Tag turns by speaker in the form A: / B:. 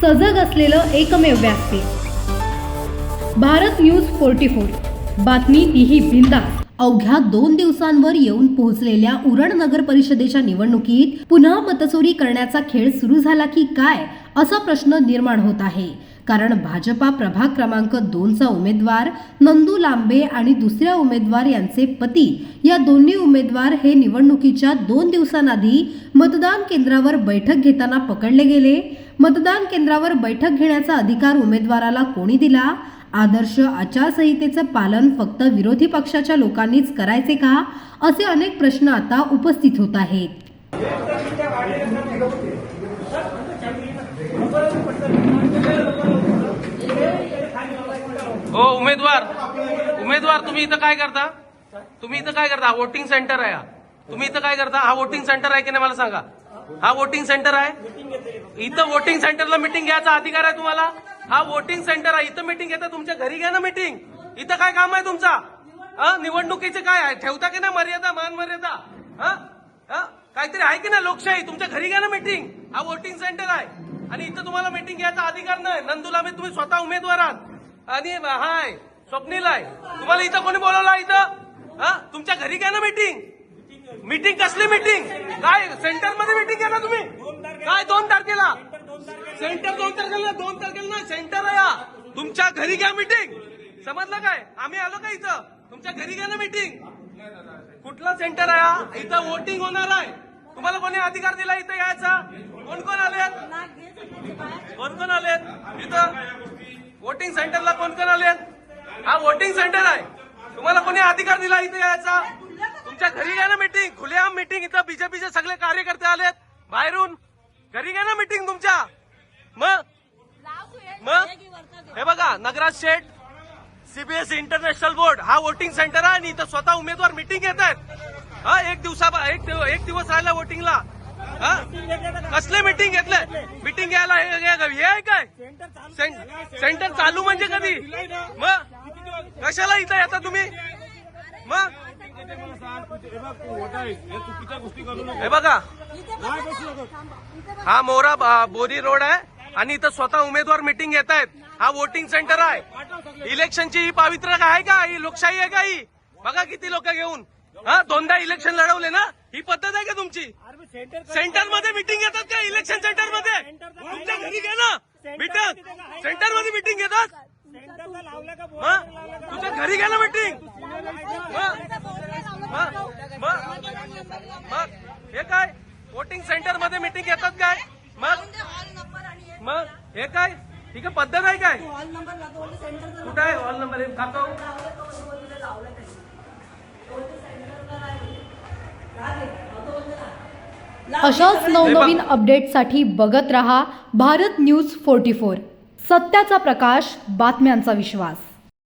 A: सजग असलेलं एकमेव व्यासपीठ भारत न्यूज 44। बातमी तीही बिनधास्त। अवघ्या 2 दिवसांवर येऊन पोहोचलेल्या उरण नगर परिषदेच्या निवडणुकीत पुन्हा मतचोरी करण्याचा खेळ सुरू झाला की काय असा प्रश्न निर्माण होत आहे। कारण भाजपा प्रभाग क्रमांक 2चा उमेदवार नंदू लांबे आणि दुसऱ्या उमेदवार यांचे पती या दोन्ही उमेदवार हे निवडणुकीच्या 2 दिवसांआधी मतदान केंद्रावर बैठक घेताना पकडले गेले। मतदान केंद्रावर बैठक घेण्याचा अधिकार उमेदवाराला कोणी दिला? आदर्श आचारसंहितेचं पालन फक्त विरोधी पक्षाच्या लोकांनीच करायचे का? असे अनेक प्रश्न आता उपस्थित होत आहेत।
B: ओ उमेदवार तुम्ही इथं काय करता? हा वोटिंग सेंटर आहे। तुम्ही इथं काय करता? हा वोटिंग सेंटर आहे की नाही मला सांगा। हा वोटिंग सेंटर आहे। इथं वोटिंग सेंटरला मीटिंग घ्यायचा अधिकार आहे तुम्हाला। हा वोटिंग सेंटर आहे, इथं मीटिंग घेता, तुमच्या घरी घ्या ना मीटिंग। इथं काय काम आहे तुमचा? निवडणुकीचे काय आहे? ठेवता की नाही मर्यादा, मान मर्यादा? काहीतरी आहे की नाही लोकशाही? तुमच्या घरी घ्या ना मीटिंग। हा वोटिंग सेंटर आहे आणि इथं तुम्हाला मीटिंग घ्यायचा अधिकार नाही। नंदूला मी तुम्ही स्वतः उमेदवार आहात आणि हाय स्वप्नील आहे, तुम्हाला इथं कोणी बोलवलं? इथं तुमच्या घरी घ्या ना मीटिंग। मीटिंग कसली मीटिंग? काय सेंटर मध्ये मीटिंग घ्या ना तुम्ही? काय 2 तारखेला सेंटर? 2 तारखेला ना सेंटर आहे। तुमच्या घरी घ्या मीटिंग, समजलं काय? आम्ही आलो का इथं? तुमच्या घरी घ्या ना मीटिंग। कुठला सेंटर आहे? इथं वोटिंग होणार आहे। तुम्हाला कोणी अधिकार दिला इथं यायचा? कोण कोण आलेत इथं वोटिंग सेंटरला? कोण कोण आलेत? हा वोटिंग सेंटर आहे, तुम्हाला कोणी अधिकार दिला इथं यायचा? तुमच्या घरी घ्या ना मीटिंग, खुलेआम मीटिंग। इथं बीजेपीचे सगळे कार्यकर्ते आलेत बाहेरून, घरी घ्या ना मीटिंग तुमच्या। मग हे बघा, नगराज शेठ सीबीएसई इंटरनॅशनल बोर्ड हा वोटिंग सेंटर आहे आणि इथं स्वतः उमेदवार मीटिंग घेत आहेत। एक दिवस राहिला वोटिंगला। कसले मीटिंग घेतले? मीटिंग घ्यायला हे आहे काय? सेंटर चालू म्हणजे कधी? मग कशाला इथं येता तुम्ही? मग हे बघा, हा मोरा बोरी रोड आहे आणि इथं स्वतः उमेदवार मीटिंग घेत आहेत। हा वोटिंग सेंटर आहे। इलेक्शनची ही पावित्र्य आहे का? ही लोकशाही आहे का? ही बघा किती लोक घेऊन 2दा इलेक्शन लढवले ना। ही पद्धत आहे का तुमची? सेंटर मध्ये मीटिंग घेतात का? इलेक्शन सेंटर मध्ये? तुमच्या घरी घ्या ना मीटिंग। सेंटर मध्ये मीटिंग घेतात? तुझ्या घरी घ्या ना मीटिंग। हे काय वोटिंग सेंटर मध्ये मीटिंग घेतात काय? मग हे काय? ठीक आहे, पद्धत आहे काय? कुठं आहे हॉल नंबर? खातो
A: अशाच नवनवीन अपडेटसाठी बघत रहा भारत न्यूज 44। सत्याचा प्रकाश, बातम्यांचा विश्वास।